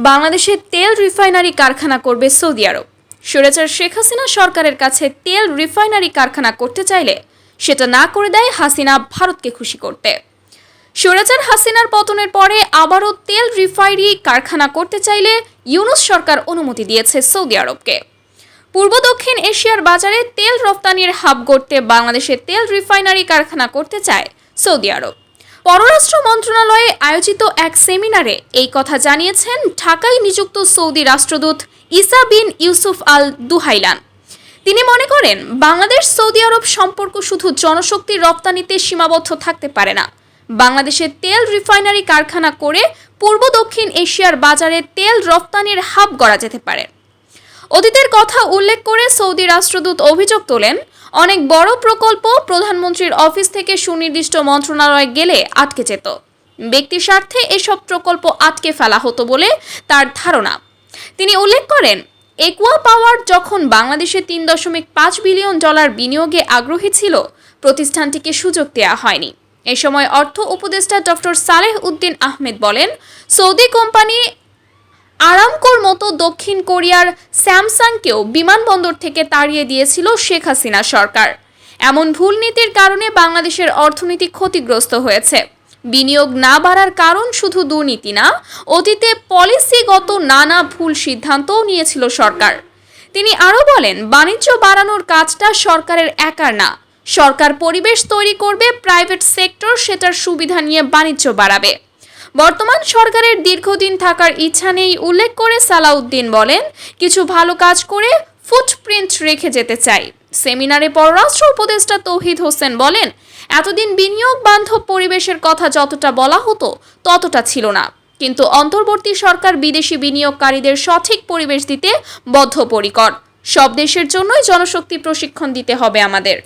বাংলাদেশে তেল রিফাইনারি কারখানা করবে সৌদি আরব। স্বৈরাচার শেখ হাসিনা সরকারের কাছে তেল রিফাইনারি কারখানা করতে চাইলে সেটা না করে দেয় হাসিনা ভারতকে খুশি করতে। স্বৈরাচার হাসিনার পতনের পরে আবারও তেল রিফাইনারি কারখানা করতে চাইলে ইউনূস সরকার অনুমতি দিয়েছে সৌদি আরবকে। পূর্ব দক্ষিণ এশিয়ার বাজারে তেল রপ্তানির হাব গড়তে বাংলাদেশে তেল রিফাইনারি কারখানা করতে চায় সৌদি আরব। পররাষ্ট্র মন্ত্রণালয়ে আয়োজিত এক সেমিনারে এই কথা জানিয়েছেন ঢাকায় নিযুক্ত সৌদি রাষ্ট্রদূত ইসা বিন ইউসুফ আল দুহাইলান। তিনি মনে করেন বাংলাদেশ সৌদি আরব সম্পর্ক শুধু জনশক্তি রপ্তানিতে সীমাবদ্ধ থাকতে পারে না। বাংলাদেশে তেল রিফাইনারি কারখানা করে পূর্ব দক্ষিণ এশিয়ার বাজারে তেল রপ্তানির হাব গড়া যেতে পারে। অতীতের কথা উল্লেখ করে সৌদি রাষ্ট্রদূত অভিযোগ তোলেন, অনেক বড় প্রকল্প প্রধানমন্ত্রীর অফিস থেকে সুনির্দিষ্ট মন্ত্রণালয়ে গেলে আটকে যেত। ব্যক্তি স্বার্থে এসব প্রকল্প আটকে ফেলা হতো বলে তার ধারণা। তিনি উল্লেখ করেন, একুয়া পাওয়ার যখন বাংলাদেশে $3.5 বিলিয়ন বিনিয়োগে আগ্রহী ছিল, প্রতিষ্ঠানটিকে সুযোগ দেওয়া হয়নি। এ সময় অর্থ উপদেষ্টা ডক্টর সালেহ উদ্দিন আহমেদ বলেন, সৌদি কোম্পানি আরামকোর মতো দক্ষিণ কোরিয়ার স্যামসাংকেও বিমানবন্দর থেকে তাড়িয়ে দিয়েছিল শেখ হাসিনা সরকার। এমন ভুল নীতির কারণে বাংলাদেশের অর্থনীতি ক্ষতিগ্রস্ত হয়েছে। বিনিয়োগ না বাড়ার কারণ শুধু দুর্নীতি না, অতীতে পলিসিগত নানা ভুল সিদ্ধান্তও নিয়েছিল সরকার। তিনি আরও বলেন, বাণিজ্য বাড়ানোর কাজটা সরকারের একার না। সরকার পরিবেশ তৈরি করবে, প্রাইভেট সেক্টর সেটার সুবিধা নিয়ে বাণিজ্য বাড়াবে। বর্তমান সরকারের দীর্ঘদিন থাকার ইচ্ছা নেই উল্লেখ করে সালাউদ্দিন বলেন, কিছু ভালো কাজ করে ফুটপ্রিন্ট রেখে যেতে চাই। সেমিনারে পররাষ্ট্র উপদেষ্টা তৌহিদ হোসেন বলেন, এতদিন বিনিয়োগ বান্ধব পরিবেশের কথা যতটা বলা হতো ততটা ছিল না, কিন্তু অন্তর্বর্তী সরকার বিদেশি বিনিয়োগকারীদের সঠিক পরিবেশ দিতে বদ্ধপরিকর। সব দেশের জন্যই জনশক্তি প্রশিক্ষণ দিতে হবে আমাদের।